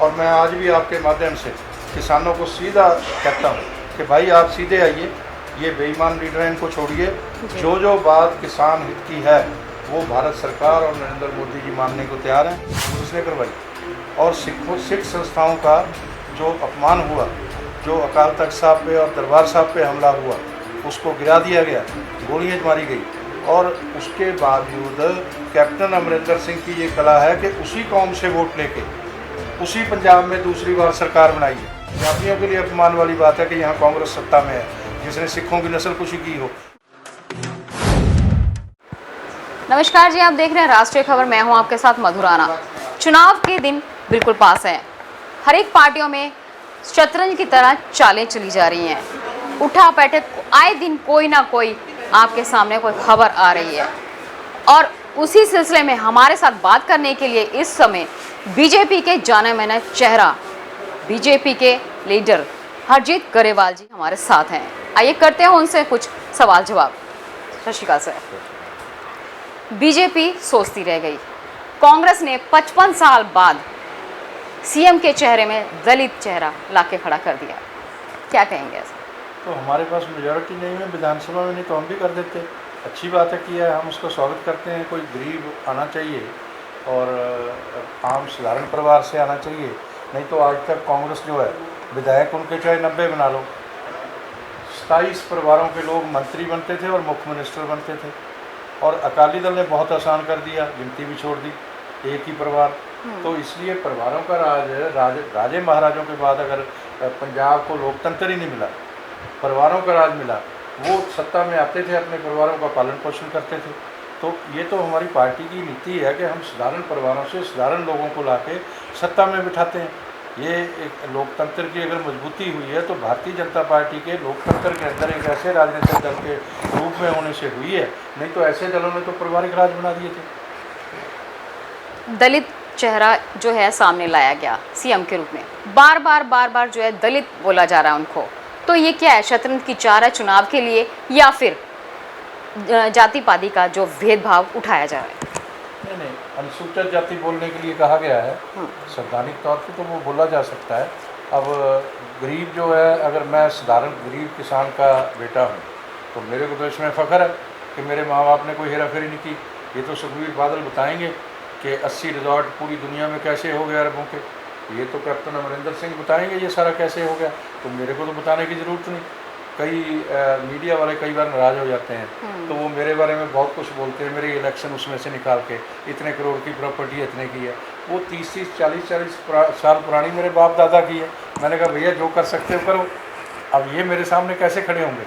और मैं आज भी आपके माध्यम से किसानों को सीधा कहता हूँ कि भाई आप सीधे आइए, ये बेईमान लीडर हैं, इनको छोड़िए। जो बात किसान हित की है वो भारत सरकार और नरेंद्र मोदी जी मानने को तैयार हैं, उसने करवाई। और सिख संस्थाओं का जो अपमान हुआ, जो अकाल तख्त साहब पे और दरबार साहब पे हमला हुआ, उसको गिरा दिया गया, गोलियां मारी गई। और उसके बावजूद कैप्टन अमरिंदर सिंह की ये कला है कि उसी कौम से वोट लेके उसी पंजाब में दूसरी बार सरकार बनाई है। पंजाबियों के लिए अपमान वाली बात है कि यहाँ कांग्रेस सत्ता में है जिसने सिखों की नस्ल कुशी की हो। नमस्कार जी, आप देख रहे हैं राष्ट्रीय खबर। मैं हूं आपके साथ मधुराना। चुनाव के दिन बिल्कुल पास हैं। हर एक पार्टियों में शतरंज की तरह चालें चली जा रही हैं। उठा बैठक आए दिन कोई ना कोई आपके सामने कोई खबर आ रही है। और उसी सिलसिले में हमारे साथ बात करने के लिए इस समय बीजेपी के जाने माने चेहरा, बीजेपी के लीडर हरजीत ग्रेवाल जी हमारे साथ हैं। आइए करते हैं उनसे कुछ सवाल जवाब। सत श्री अकाल सर। बीजेपी सोचती रह गई, कांग्रेस ने 55 साल बाद सीएम के चेहरे में दलित चेहरा लाके खड़ा कर दिया, क्या कहेंगे? तो हमारे पास मेजॉरिटी नहीं है विधानसभा में, नहीं तो हम भी कर देते। अच्छी बात है किया है, हम उसका स्वागत करते हैं। कोई गरीब आना चाहिए और आम साधारण परिवार से आना चाहिए। नहीं तो आज तक कांग्रेस जो है, विधायक उनके चाहे 90 बना लो, 27 परिवारों के लोग मंत्री बनते थे और मुख्य मिनिस्टर बनते थे। और अकाली दल ने बहुत आसान कर दिया, गिनती भी छोड़ दी, एक ही परिवार। तो इसलिए परिवारों का राजे महाराजों के बाद अगर पंजाब को लोकतंत्र ही नहीं मिला, परिवारों का राज मिला, वो सत्ता में आते थे, अपने परिवारों का पालन पोषण करते थे। तो ये तो हमारी पार्टी की नीति है कि हम साधारण परिवारों से साधारण लोगों को लाके सत्ता में बिठाते हैं। ये एक लोकतंत्र की अगर मजबूती हुई है तो भारतीय जनता पार्टी के लोकतंत्र के अंदर एक ऐसे राजनीतिक दल के रूप में होने से हुई है। नहीं तो ऐसे दलों ने तो पारिवारिक राज बना दिए थे। दलित चेहरा जो है सामने लाया गया सीएम के रूप में, बार बार जो है दलित बोला जा रहा है उनको। तो ये क्या है, शतरंज की चाल है चुनाव के लिए, या फिर जाति पाति का जो भेदभाव उठाया जा रहा है? नहीं, अनुसूचित जाति बोलने के लिए कहा गया है, संवैधानिक तौर पे तो वो बोला जा सकता है। अब गरीब जो है, अगर मैं साधारण गरीब किसान का बेटा हूँ तो मेरे को तो इसमें फ़ख्र है कि मेरे माँ बाप ने कोई हेरा फेरी नहीं की। ये तो सुखबीर बादल बताएंगे कि 80 रिजॉर्ट पूरी दुनिया में कैसे हो गया अरबों के। ये तो कैप्टन अमरिंदर सिंह बताएंगे ये सारा कैसे हो गया, तो मेरे को तो बताने की ज़रूरत नहीं। कई मीडिया वाले कई बार नाराज़ हो जाते हैं, तो वो मेरे बारे में बहुत कुछ बोलते हैं, मेरे इलेक्शन उसमें से निकाल के इतने करोड़ की प्रॉपर्टी इतने की है। वो 30-40 साल पुरानी मेरे बाप दादा की है। मैंने कहा भैया जो कर सकते हो करो। अब ये मेरे सामने कैसे खड़े होंगे?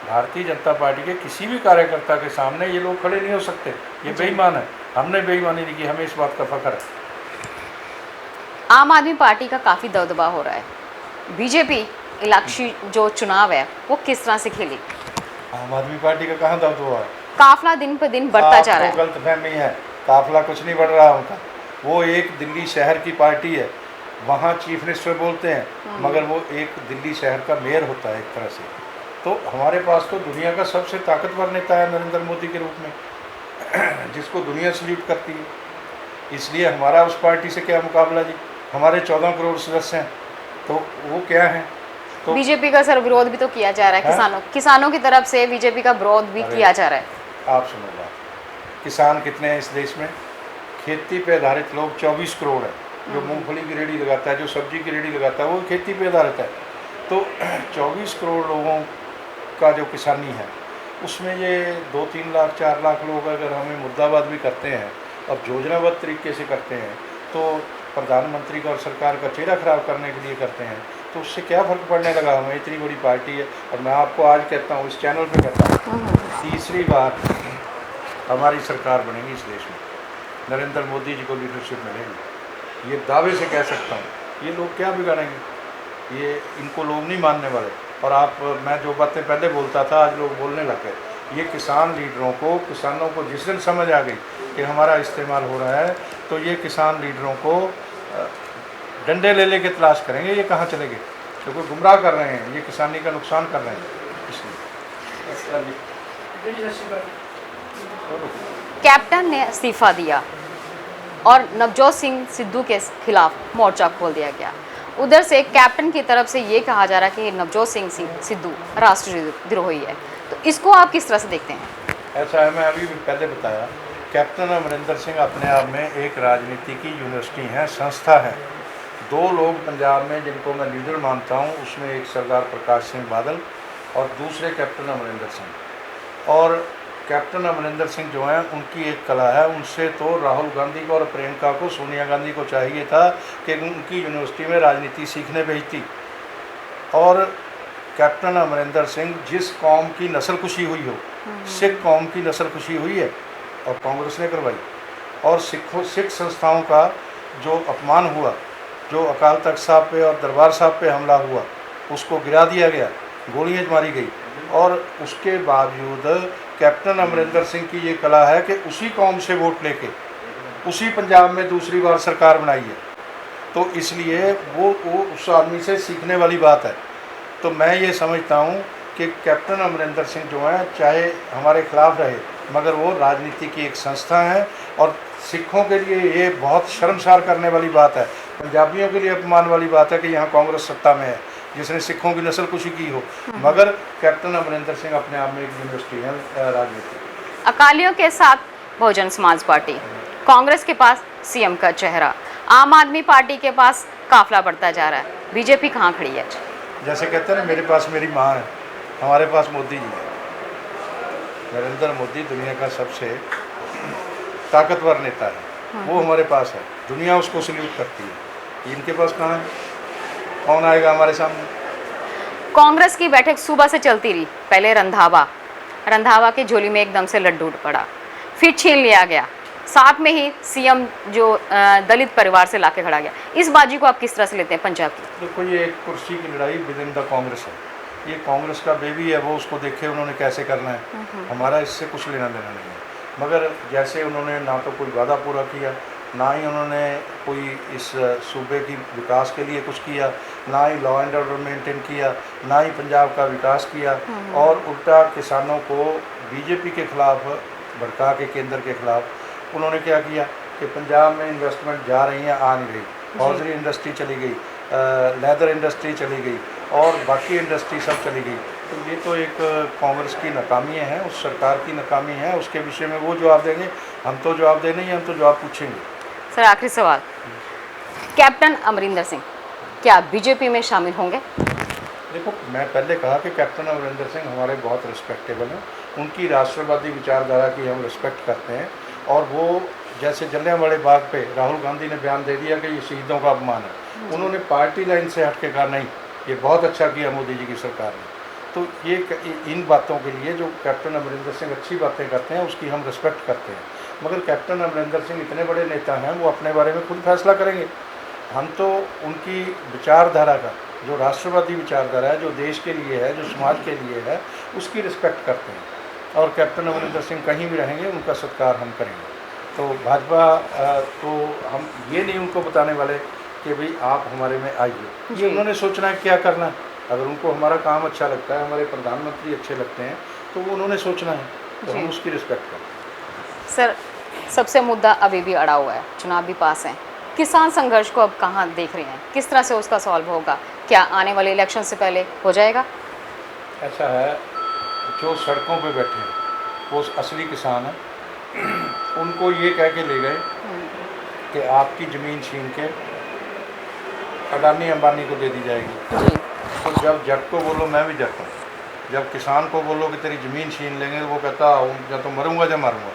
भारतीय जनता पार्टी के किसी भी कार्यकर्ता के सामने ये लोग खड़े नहीं हो सकते। ये बेईमान है, हमने बेईमानी नहीं की, हमें इस बात का फ़ख्र है। आम आदमी पार्टी का काफ़ी दबदबा हो रहा है। बीजेपी इलाक्षी जो चुनाव है वो किस तरह से खेलेगी? आम आदमी पार्टी का कहाँ दबदबा है? काफिला दिन पर दिन बढ़ता जा रहा है। गलतफहमी है, काफिला कुछ नहीं बढ़ रहा उनका। वो एक दिल्ली शहर की पार्टी है, वहाँ चीफ मिनिस्टर बोलते हैं, मगर वो एक दिल्ली शहर का मेयर होता है एक तरह से। तो हमारे पास तो दुनिया का सबसे ताकतवर नेता है नरेंद्र मोदी के रूप में, जिसको दुनिया सल्यूट करती है। इसलिए हमारा उस पार्टी से क्या मुकाबला जी? हमारे 14 करोड़ सदस्य हैं, तो वो क्या हैं? तो बीजेपी का सर विरोध भी तो किया जा रहा है, किसानों की तरफ से बीजेपी का विरोध भी किया जा रहा है। आप सुनो बात, किसान कितने हैं इस देश में? खेती पे आधारित लोग 24 करोड़ है। जो मूंगफली की रेडी लगाता है, जो सब्जी की रेडी लगाता है, वो खेती पे आधारित है। तो 24 करोड़ लोगों का जो किसानी है, उसमें ये 2-3 लाख 4 लाख लोग अगर हमें मुर्दाबाद भी करते हैं और योजनाबद्ध तरीके से करते हैं, तो प्रधानमंत्री का और सरकार का चेहरा खराब करने के लिए करते हैं, तो उससे क्या फ़र्क पड़ने लगा हमें? इतनी बड़ी पार्टी है। और मैं आपको आज कहता हूँ, इस चैनल पे कहता हूँ, तीसरी बार हमारी सरकार बनेगी इस देश में, नरेंद्र मोदी जी को लीडरशिप मिलेगी, ये दावे से कह सकता हूँ। ये लोग क्या बिगाड़ेंगे? ये इनको लोग नहीं मानने वाले। और मैं जो बातें पहले बोलता था, आज लोग बोलने लग गए। ये किसान लीडरों को, किसानों को जिस दिन समझ आ गई कि हमारा इस्तेमाल हो रहा है, तो ये किसान लीडरों को डंडे ले लेके तलाश करेंगे। ये कहाँ चलेंगे? क्योंकि गुमराह कर रहे हैं, ये किसानी का नुकसान कर रहे हैं। इसलिए कैप्टन ने इस्तीफा दिया, और नवजोत सिंह सिद्धू के खिलाफ मोर्चा खोल दिया गया। उधर से कैप्टन की तरफ से ये कहा जा रहा है कि नवजोत सिंह सिद्धू राष्ट्रद्रोही है, तो इसको आप किस तरह से देखते हैं? ऐसा है, मैं अभी भी पहले बताया, कैप्टन अमरिंदर सिंह अपने आप में एक राजनीति की यूनिवर्सिटी है, संस्था है। दो लोग पंजाब में जिनको मैं लीडर मानता हूँ, उसमें एक सरदार प्रकाश सिंह बादल और दूसरे कैप्टन अमरिंदर सिंह। और कैप्टन अमरिंदर सिंह जो हैं, उनकी एक कला है, उनसे तो राहुल गांधी को और प्रियंका को, सोनिया गांधी को चाहिए था कि उनकी यूनिवर्सिटी में राजनीति सीखने भेजती। और कैप्टन अमरिंदर सिंह जिस कौम की नस्लकुशी हुई हो, सिख कौम की नस्लकुशी हुई है और कांग्रेस ने करवाई, और सिख संस्थाओं का जो अपमान हुआ, जो अकाल तख्त साहब पे और दरबार साहब पे हमला हुआ, उसको गिरा दिया गया, गोलियां मारी गई, और उसके बावजूद कैप्टन अमरिंदर सिंह की ये कला है कि उसी कौम से वोट लेके उसी पंजाब में दूसरी बार सरकार बनाई है। तो इसलिए वो उस आदमी से सीखने वाली बात है। तो मैं ये समझता हूँ कि कैप्टन अमरिंदर सिंह जो हैं, चाहे हमारे खिलाफ रहे, मगर वो राजनीति की एक संस्था है। और सिखों के लिए ये बहुत शर्मसार करने वाली बात है, पंजाबियों के लिए अपमान वाली बात है कि यहाँ कांग्रेस सत्ता में है जिसने सिखों की नस्लकुशी की हो। मगर कैप्टन अमरिंदर सिंह अपने आप में एक यूनिवर्सिटी है राजनीति। अकालियों के साथ बहुजन समाज पार्टी, कांग्रेस के पास सीएम का चेहरा, आम आदमी पार्टी के पास काफिला बढ़ता जा रहा है, बीजेपी कहाँ खड़ी है? जैसे कहते हैं ना, मेरे पास मेरी माँ है, हमारे पास मोदी जी है। नरेंद्र मोदी दुनिया का सबसे ताकतवर नेता है, वो हमारे पास है, दुनिया उसको सल्यूट करती है। इनके पास कहाँ है? कौन आएगा हमारे सामने? कांग्रेस की बैठक सुबह से चलती रही। पहले रंधावा के झोली में एकदम से लड्डू पड़ा, फिर छीन लिया गया, साथ में ही सीएम जो दलित परिवार से लाके खड़ा गया। इस बाजी को आप किस तरह से लेते हैं पंजाब की? देखो, ये एक कुर्सी की लड़ाई विद इन द कांग्रेस है, ये कांग्रेस का बेबी है, वो उसको देखे उन्होंने कैसे करना है, हमारा इससे कुछ लेना देना नहीं है। मगर जैसे उन्होंने ना तो कोई वादा पूरा किया, ना ही उन्होंने कोई इस सूबे की विकास के लिए कुछ किया, ना ही लॉ एंड ऑर्डर मेंटेन किया, ना ही पंजाब का विकास किया, और उल्टा किसानों को बीजेपी के खिलाफ भड़का के, केंद्र के खिलाफ उन्होंने क्या किया कि पंजाब में इन्वेस्टमेंट जा रही है, आ नहीं रही, हॉजरी इंडस्ट्री चली गई, लेदर इंडस्ट्री चली गई, और बाकी इंडस्ट्री सब चली गई। तो ये तो एक कांग्रेस की नाकामी है, उस सरकार की नाकामी है। उसके विषय में वो जवाब देंगे, हम तो जवाब दे नहीं, हम तो जवाब पूछेंगे। सर, आखिरी सवाल, कैप्टन अमरिंदर सिंह क्या बीजेपी में शामिल होंगे? देखो, मैं पहले कहा कि कैप्टन अमरिंदर सिंह हमारे बहुत रिस्पेक्टेबल हैं, उनकी राष्ट्रवादी विचारधारा की हम रिस्पेक्ट करते हैं। और वो जैसे जलियांवाले बाग पे राहुल गांधी ने बयान दे दिया कि ये शहीदों का अपमान है, उन्होंने पार्टी लाइन से हट के कहा नहीं, ये बहुत अच्छा किया मोदी जी की सरकार ने। तो ये इन बातों के लिए जो कैप्टन अमरिंदर सिंह अच्छी बातें करते हैं, उसकी हम रिस्पेक्ट करते हैं। मगर कैप्टन अमरिंदर सिंह इतने बड़े नेता हैं, वो अपने बारे में खुद फैसला करेंगे। हम तो उनकी विचारधारा का, जो राष्ट्रवादी विचारधारा है, जो देश के लिए है, जो समाज के लिए है, उसकी रिस्पेक्ट करते हैं। और कैप्टन अमरिंदर सिंह कहीं भी रहेंगे, उनका सत्कार हम करेंगे। तो भाजपा तो हम ये नहीं उनको बताने वाले कि भाई आप हमारे में आइए, ये उन्होंने सोचना है क्या करना है। अगर उनको हमारा काम अच्छा लगता है, हमारे प्रधानमंत्री अच्छे लगते हैं, तो वो उन्होंने सोचना है, तो हम उसकी रिस्पेक्ट करते हैं। सर, सबसे मुद्दा अभी भी अड़ा हुआ है, चुनाव भी पास हैं, किसान संघर्ष को अब कहाँ देख रहे हैं, किस तरह से उसका सॉल्व होगा? क्या आने वाले इलेक्शन से पहले हो जाएगा? ऐसा है, जो सड़कों पे बैठे हैं वो असली किसान हैं। उनको ये कह के ले गए कि आपकी ज़मीन छीन के अडानी अंबानी को दे दी जाएगी। तो जब जट को बोलो मैं भी जट हूँ, जब किसान को बोलो कि तेरी ज़मीन छीन लेंगे, तो वो कहता हूँ या तो मरूंगा या मारूंगा,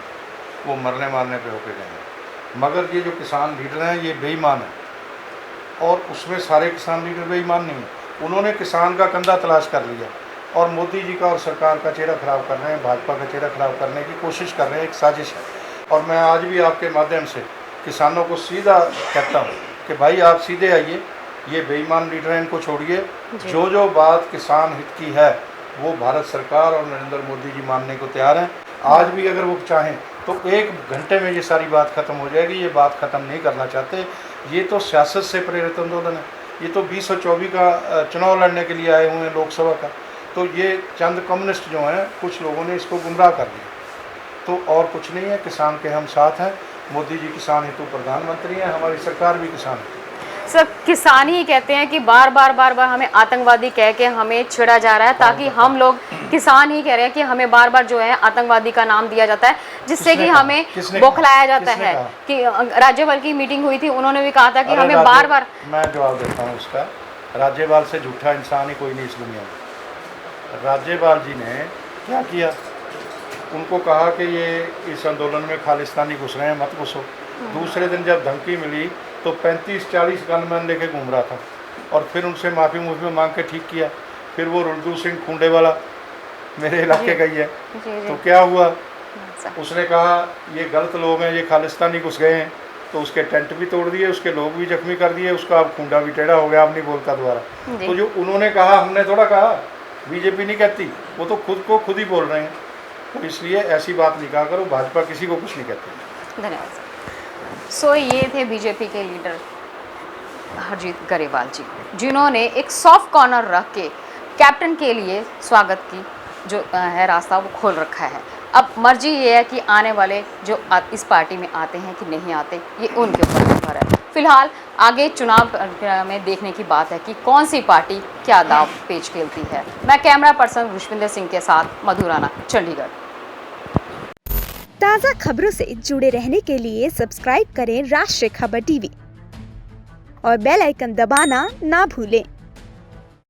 वो मरने मारने पे होके गए। मगर ये जो किसान लीडर हैं, ये बेईमान है, और उसमें सारे किसान लीडर बेईमान नहीं है। उन्होंने किसान का कंधा तलाश कर लिया और मोदी जी का और सरकार का चेहरा ख़राब कर रहे हैं, भाजपा का चेहरा ख़राब करने की कोशिश कर रहे हैं, एक साजिश है। और मैं आज भी आपके माध्यम से किसानों को सीधा कहता हूँ कि भाई आप सीधे आइए, ये बेईमान लीडर हैं, इनको छोड़िए। जो बात किसान हित की है वो भारत सरकार और नरेंद्र मोदी जी मानने को तैयार हैं। आज भी अगर वो चाहें तो 1 घंटे में ये सारी बात ख़त्म हो जाएगी। ये बात ख़त्म नहीं करना चाहते, ये तो सियासत से प्रेरित आंदोलन है। ये तो 2024 का चुनाव लड़ने के लिए आए हुए हैं, लोकसभा का। तो ये चंद कम्युनिस्ट जो हैं, कुछ लोगों ने इसको गुमराह कर दिया। तो और कुछ नहीं है, किसान के हम साथ हैं। मोदी जी किसान हेतु प्रधानमंत्री हैं, हमारी सरकार भी किसान हेतु। सर किसान ही कहते हैं कि बार बार हमें आतंकवादी कह के हमें छेड़ा जा रहा है, ताकि हम लोग किसान ही कह रहे हैं कि हमें बार बार जो है आतंकवादी का नाम दिया जाता है, जिससे कि हमें बौखलाया जाता है। कि राज्यपाल की मीटिंग हुई थी, उन्होंने भी कहा था कि हमें बार बार। मैं जवाब देता हूँ उसका। राज्यपाल से झूठा इंसान ही कोई नहीं इस दुनिया में। राज्यपाल जी ने क्या किया, उनको कहा कि ये इस आंदोलन में खालिस्तानी घुस रहे हैं, मत घुसो। दूसरे दिन जब धमकी मिली तो 35-40 गनमैन लेके घूम रहा था, और फिर उनसे माफ़ी मांग के ठीक किया। फिर वो रुलदू सिंह खूंडे वाला मेरे इलाके का ही है, तो क्या हुआ, उसने कहा ये गलत लोग हैं, ये खालिस्तानी घुस गए हैं, तो उसके टेंट भी तोड़ दिए, उसके लोग भी जख्मी कर दिए, उसका अब खूंडा भी टेढ़ा हो गया, अब नहीं बोलता दोबारा। तो जो उन्होंने कहा, हमने थोड़ा कहा, बीजेपी नहीं कहती, वो तो खुद को खुद ही बोल रहे हैं। तो इसलिए ऐसी बात नहीं कहा करो, भाजपा किसी को कुछ नहीं कहती। धन्यवाद सो ये थे बीजेपी के लीडर हरजीत गरेवाल जी, जिन्होंने एक सॉफ्ट कॉर्नर रख के कैप्टन के लिए स्वागत की जो है रास्ता वो खोल रखा है। अब मर्जी ये है कि आने वाले जो इस पार्टी में आते हैं कि नहीं आते, ये उनके ऊपर निर्भर है। फिलहाल आगे चुनाव में देखने की बात है कि कौन सी पार्टी क्या दाव पेच खेलती है। मैं कैमरा पर्सन रुशविंदर सिंह के साथ मधु राणा, चंडीगढ़। ताज़ा खबरों से जुड़े रहने के लिए सब्सक्राइब करें राष्ट्रीय खबर टीवी और बेल आइकन दबाना ना भूलें।